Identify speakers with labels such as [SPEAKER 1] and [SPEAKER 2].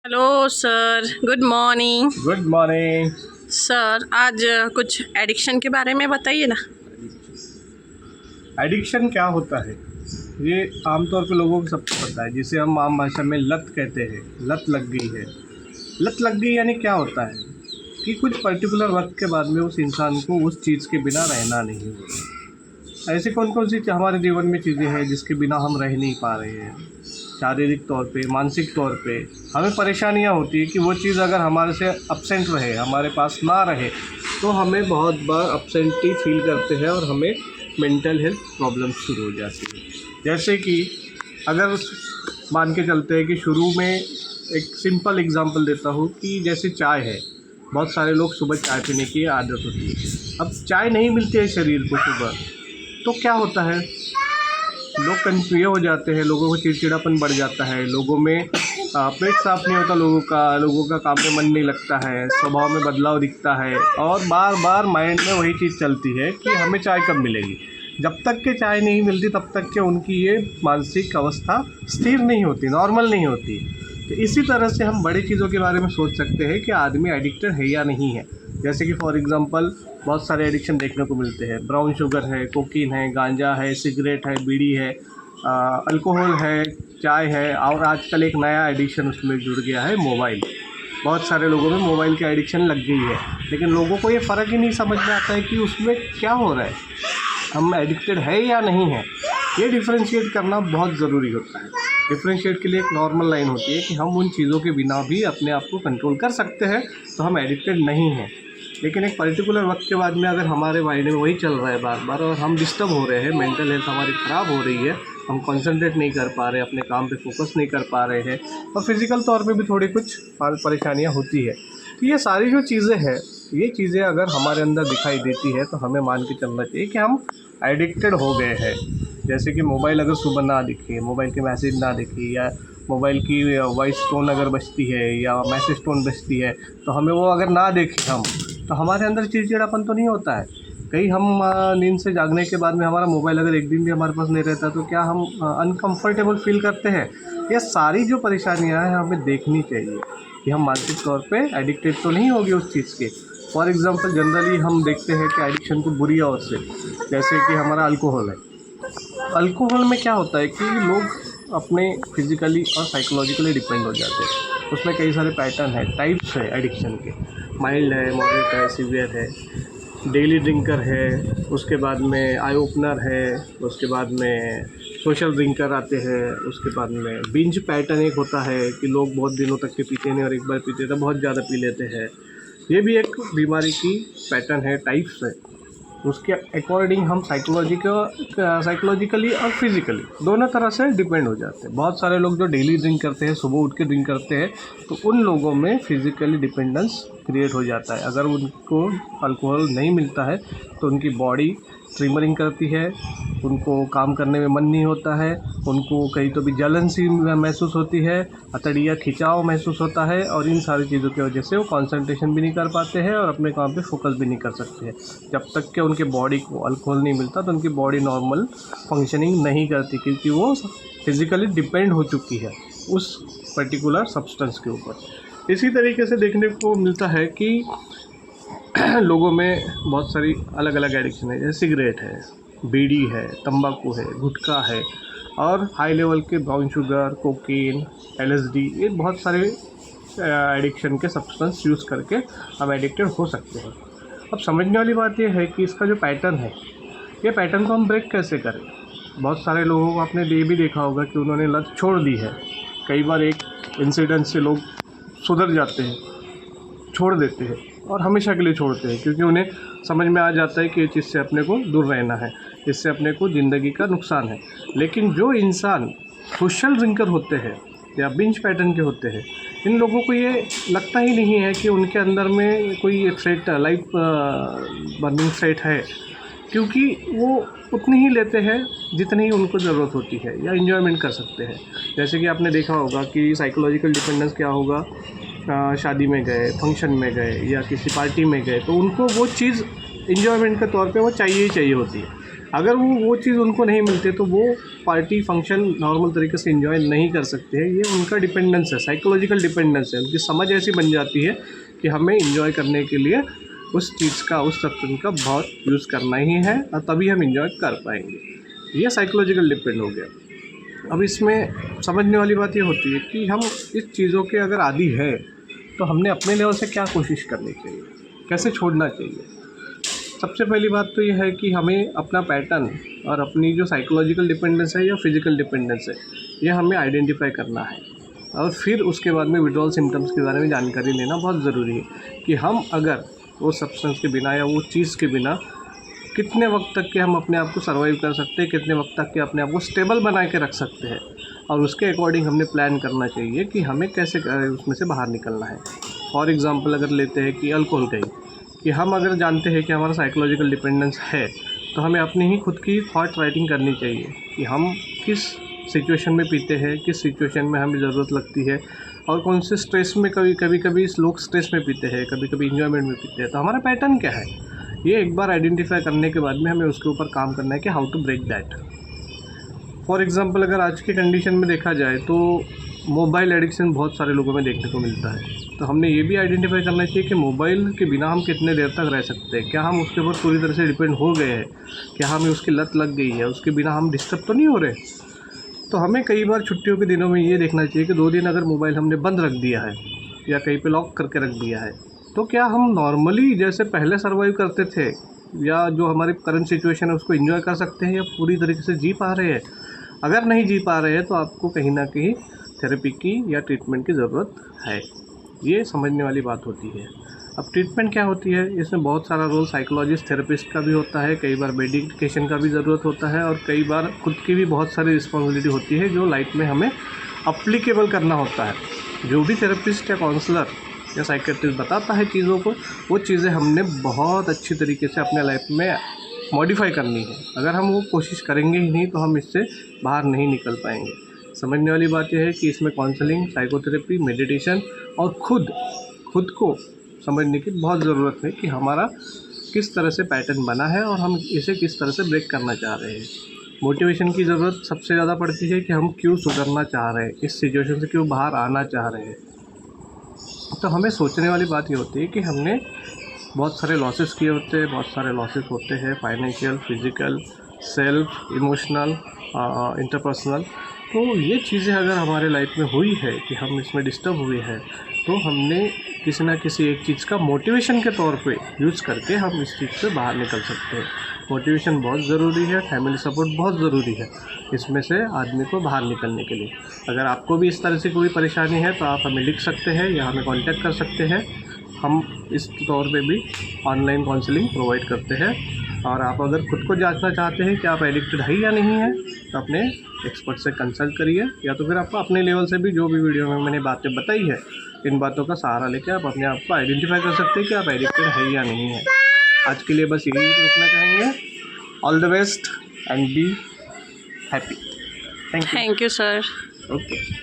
[SPEAKER 1] Hello sir, good morning.
[SPEAKER 2] Good morning.
[SPEAKER 1] Sir आज कुछ addiction के बारे में बताइए ना।
[SPEAKER 2] एडिक्शन क्या होता है? ये आमतौर पे लोगों को सबको पता है, जिसे हम आम भाषा में लत कहते हैं। लत लग गई है। लत लग गई यानी क्या होता है कि कुछ पर्टिकुलर वक्त के बाद में उस इंसान को उस चीज़ के बिना रहना नहीं होता। ऐसी कौन कौन सी हमारे जीवन में चीज़ें हैं जिसके बिना हम रह नहीं पा रहे हैं? शारीरिक तौर पे, मानसिक तौर पे हमें परेशानियां होती है कि वो चीज़ अगर हमारे से अपसेंट रहे, हमारे पास ना रहे, तो हमें बहुत बार अपसेंटी फील करते हैं और हमें मेंटल हेल्थ प्रॉब्लम शुरू हो जाती है। जैसे कि अगर मान के चलते हैं कि शुरू में एक सिंपल एग्जांपल देता हूँ कि जैसे चाय है। बहुत सारे लोग सुबह चाय पीने की आदत होती है। अब चाय नहीं मिलती है शरीर को सुबह, तो क्या होता है? लोग कन्फ्यूज हो जाते हैं, लोगों को चिड़चिड़ापन बढ़ जाता है, लोगों में पेट साफ नहीं होता, लोगों का काम में मन नहीं लगता है, स्वभाव में बदलाव दिखता है और बार बार माइंड में वही चीज़ चलती है कि हमें चाय कब मिलेगी। जब तक के चाय नहीं मिलती तब तक के उनकी ये मानसिक अवस्था स्थिर नहीं होती, नॉर्मल नहीं होती। तो इसी तरह से हम बड़ी चीज़ों के बारे में सोच सकते हैं कि आदमी एडिक्टेड है या नहीं है। जैसे कि फॉर एग्ज़ाम्पल बहुत सारे एडिक्शन देखने को मिलते हैं। ब्राउन शुगर है, कोकीन है, गांजा है, सिगरेट है, बीड़ी है, अल्कोहल है, चाय है और आजकल एक नया एडिक्शन उसमें जुड़ गया है, मोबाइल। बहुत सारे लोगों में मोबाइल की एडिक्शन लग गई है, लेकिन लोगों को ये फ़र्क ही नहीं समझ में आता है कि उसमें क्या हो रहा है, हम एडिक्टेड है या नहीं है। ये डिफ्रेंशिएट करना बहुत ज़रूरी होता है। डिफ्रेंशिएट के लिए एक नॉर्मल लाइन होती है कि हम उन चीज़ों के बिना भी अपने आप को कंट्रोल कर सकते हैं, तो हम एडिक्टेड नहीं हैं। लेकिन एक पर्टिकुलर वक्त के बाद में अगर हमारे माइंड में वही चल रहा है बार बार और हम डिस्टर्ब हो रहे हैं, मेंटल हेल्थ हमारी ख़राब हो रही है, हम कंसंट्रेट नहीं कर पा रहे, अपने काम पे फोकस नहीं कर पा रहे हैं और फिज़िकल तौर पे भी थोड़ी कुछ परेशानियाँ होती है, तो ये सारी जो चीज़ें हैं, ये चीज़ें अगर हमारे अंदर दिखाई देती है तो हमें मान के चलना चाहिए कि हम एडिक्टेड हो गए हैं। जैसे कि मोबाइल अगर सुबह ना दिखे, मोबाइल के मैसेज ना दिखे या मोबाइल की वॉइस टोन अगर बजती है या मैसेज टोन बजती है, तो हमें वो अगर ना देखें हम, तो हमारे अंदर चिड़चिड़ापन तो नहीं होता है। कहीं हम नींद से जागने के बाद में हमारा मोबाइल अगर एक दिन भी हमारे पास नहीं रहता तो क्या हम अनकंफर्टेबल फील करते हैं? ये सारी जो परेशानियां हैं हमें देखनी चाहिए कि हम मानसिक तौर पे एडिक्टेड तो नहीं होगी उस चीज़ के। फॉर एग्ज़ाम्पल जनरली हम देखते हैं कि एडिक्शन को बुरी ओर से, जैसे कि हमारा अल्कोहल है। अल्कोहल में क्या होता है कि लोग अपने फिज़िकली और साइकोलॉजिकली डिपेंड हो जाते हैं। उसमें कई सारे पैटर्न है, टाइप्स है एडिक्शन के। माइल्ड है, मॉडरेट है, सीवियर है, डेली ड्रिंकर है, उसके बाद में आई ओपनर है, उसके बाद में सोशल ड्रिंकर आते हैं, उसके बाद में बिंज पैटर्न एक होता है कि लोग बहुत दिनों तक के पीते नहीं और एक बार पीते तो बहुत ज़्यादा पी लेते हैं। ये भी एक बीमारी की पैटर्न है, टाइप्स है। उसके अकॉर्डिंग हम साइकोलॉजिकली और फिज़िकली दोनों तरह से डिपेंड हो जाते हैं। बहुत सारे लोग जो डेली ड्रिंक करते हैं, सुबह उठ के ड्रिंक करते हैं, तो उन लोगों में फिज़िकली डिपेंडेंस क्रिएट हो जाता है। अगर उनको अल्कोहल नहीं मिलता है तो उनकी बॉडी ट्रिमरिंग करती है, उनको काम करने में मन नहीं होता है, उनको कहीं तो भी जलन सी महसूस होती है, अतड़िया खिंचाव महसूस होता है और इन सारी चीज़ों की वजह से वो कंसंट्रेशन भी नहीं कर पाते हैं और अपने काम पे फोकस भी नहीं कर सकते हैं। जब तक कि उनके बॉडी को अल्कोहल नहीं मिलता तो उनकी बॉडी नॉर्मल फंक्शनिंग नहीं करती, क्योंकि वो फिज़िकली डिपेंड हो चुकी है उस पर्टिकुलर सब्सटेंस के ऊपर। इसी तरीके से देखने को मिलता है कि लोगों में बहुत सारी अलग अलग एडिक्शन है, जैसे सिगरेट है, बीड़ी है, तंबाकू है, गुटखा है और हाई लेवल के ब्राउन शुगर, कोकीन, एलएसडी, ये बहुत सारे एडिक्शन के सब्सटेंस यूज़ करके हम एडिक्टेड हो सकते हैं। अब समझने वाली बात ये है कि इसका जो पैटर्न है, ये पैटर्न को हम ब्रेक कैसे करें। बहुत सारे लोगों को आपने ये भी देखा होगा कि उन्होंने लत छोड़ दी है। कई बार एक इंसिडेंट से लोग सुधर जाते हैं, छोड़ देते हैं और हमेशा के लिए छोड़ते हैं, क्योंकि उन्हें समझ में आ जाता है कि ये चीज़ से अपने को दूर रहना है, इससे अपने को ज़िंदगी का नुकसान है। लेकिन जो इंसान सोशल ड्रिंकर होते हैं या बिंज पैटर्न के होते हैं, इन लोगों को ये लगता ही नहीं है कि उनके अंदर में कोई थ्रेट, लाइफ बर्निंग थ्रेट है, क्योंकि वो उतनी ही लेते हैं जितनी ही उनको ज़रूरत होती है या इन्जॉयमेंट कर सकते हैं। जैसे कि आपने देखा होगा कि साइकोलॉजिकल डिपेंडेंस क्या होगा, शादी में गए, फंक्शन में गए या किसी पार्टी में गए, तो उनको वो चीज़ इन्जॉयमेंट के तौर पे वो चाहिए ही चाहिए होती है। अगर वो चीज़ उनको नहीं मिलती तो वो पार्टी फंक्शन नॉर्मल तरीके से एंजॉय नहीं कर सकते हैं। ये उनका डिपेंडेंस है, साइकोलॉजिकल डिपेंडेंस है। उनकी समझ ऐसी बन जाती है कि हमें एंजॉय करने के लिए उस चीज़ का, उस सब्सटेंस का बहुत यूज़ करना ही है और तभी हम एंजॉय कर पाएंगे। ये साइकोलॉजिकल डिपेंड हो गया। अब इसमें समझने वाली बात ये होती है कि हम इस चीज़ों के अगर आदी है तो हमने अपने लेवल से क्या कोशिश करनी चाहिए, कैसे छोड़ना चाहिए। सबसे पहली बात तो ये है कि हमें अपना पैटर्न और अपनी जो साइकोलॉजिकल डिपेंडेंस है या फिज़िकल डिपेंडेंस है, ये हमें आइडेंटिफाई करना है और फिर उसके बाद में विड्रॉल सिम्टम्स के बारे में जानकारी लेना बहुत ज़रूरी है कि हम अगर वो सब्सटेंस के बिना या वो चीज़ के बिना कितने वक्त तक के हम अपने आप को सर्वाइव कर सकते हैं, कितने वक्त तक के अपने आप को स्टेबल बना के रख सकते हैं और उसके अकॉर्डिंग हमने प्लान करना चाहिए कि हमें कैसे उसमें से बाहर निकलना है। फॉर एग्ज़ाम्पल अगर लेते हैं कि अल्कोहल का ही, कि हम अगर जानते हैं कि हमारा साइकोलॉजिकल डिपेंडेंस है तो हमें अपनी ही खुद की थॉट राइटिंग करनी चाहिए कि हम किस सिचुएशन में पीते हैं, किस सिचुएशन में हमें ज़रूरत लगती है और कौन से स्ट्रेस में, कभी लोग स्ट्रेस में पीते हैं, कभी कभी इंजॉयमेंट में पीते हैं। तो हमारा पैटर्न क्या है, ये एक बार आइडेंटिफाई करने के बाद में हमें उसके ऊपर काम करना है कि how to break that. For example अगर आज के कंडीशन में देखा जाए तो मोबाइल एडिक्शन बहुत सारे लोगों में देखने को मिलता है। तो हमने ये भी आइडेंटिफाई करना चाहिए कि मोबाइल के बिना हम कितने देर तक रह सकते हैं, क्या हम उसके ऊपर पूरी तरह से डिपेंड हो गए हैं, क्या हमें उसकी लत लग गई है, उसके बिना हम डिस्टर्ब तो नहीं हो रहे। तो हमें कई बार छुट्टियों के दिनों में ये देखना चाहिए कि 2 दिन अगर मोबाइल हमने बंद रख दिया है या कहीं पे लॉक करके रख दिया है तो क्या हम नॉर्मली जैसे पहले सर्वाइव करते थे या जो हमारी करंट सिचुएशन है उसको एंजॉय कर सकते हैं या पूरी तरीके से जी पा रहे हैं। अगर नहीं जी पा रहे हैं तो आपको कहीं ना कहीं थेरेपी की या ट्रीटमेंट की ज़रूरत है। ये समझने वाली बात होती है। अब ट्रीटमेंट क्या होती है, इसमें बहुत सारा रोल साइकोलॉजिस्ट, थेरेपिस्ट का भी होता है, कई बार मेडिकेशन का भी ज़रूरत होता है और कई बार खुद की भी बहुत सारी रिस्पॉन्सिबिलिटी होती है जो लाइफ में हमें अप्लीकेबल करना होता है। जो भी थेरेपिस्ट या काउंसलर या साइकेट्रिस्ट बताता है चीज़ों को, वो चीज़ें हमने बहुत अच्छी तरीके से अपने लाइफ में मॉडिफाई करनी है। अगर हम वो कोशिश करेंगे ही नहीं तो हम इससे बाहर नहीं निकल पाएंगे। समझने वाली बात यह है कि इसमें काउंसलिंग, साइकोथेरेपी, मेडिटेशन और खुद को समझने की बहुत ज़रूरत है कि हमारा किस तरह से पैटर्न बना है और हम इसे किस तरह से ब्रेक करना चाह रहे हैं। मोटिवेशन की ज़रूरत सबसे ज़्यादा पड़ती है कि हम क्यों सुधरना चाह रहे हैं, इस सिचुएशन से क्यों बाहर आना चाह रहे हैं। तो हमें सोचने वाली बात ये होती है कि हमने बहुत सारे लॉसेस किए होते हैं, बहुत सारे लॉसेस होते हैं, financial, physical, self, emotional, interpersonal. तो ये चीज़ें अगर हमारे लाइफ में हुई है कि हम इसमें डिस्टर्ब हुए हैं तो हमने किसी ना किसी एक चीज़ का मोटिवेशन के तौर पे यूज़ करके हम इस चीज़ से बाहर निकल सकते हैं। मोटिवेशन बहुत ज़रूरी है, फैमिली सपोर्ट बहुत ज़रूरी है इसमें से आदमी को बाहर निकलने के लिए। अगर आपको भी इस तरह से कोई परेशानी है तो आप हमें लिख सकते हैं या हमें कांटेक्ट कर सकते हैं। हम इस तौर पे भी ऑनलाइन काउंसलिंग प्रोवाइड करते हैं। और आप अगर खुद को जांचना चाहते हैं कि आप एडिक्टेड है या नहीं है तो अपने एक्सपर्ट से कंसल्ट करिए, या तो फिर आपको अपने लेवल से भी जो भी वीडियो में मैंने बातें बताई है इन बातों का सहारा लेकर आप अपने आप को आइडेंटिफाई कर सकते हैं कि आप एडिक्टेड है या नहीं है। आज के लिए बस यही रोकना चाहेंगे। All the best and be happy. Thank you.
[SPEAKER 1] Thank you sir.
[SPEAKER 2] Okay.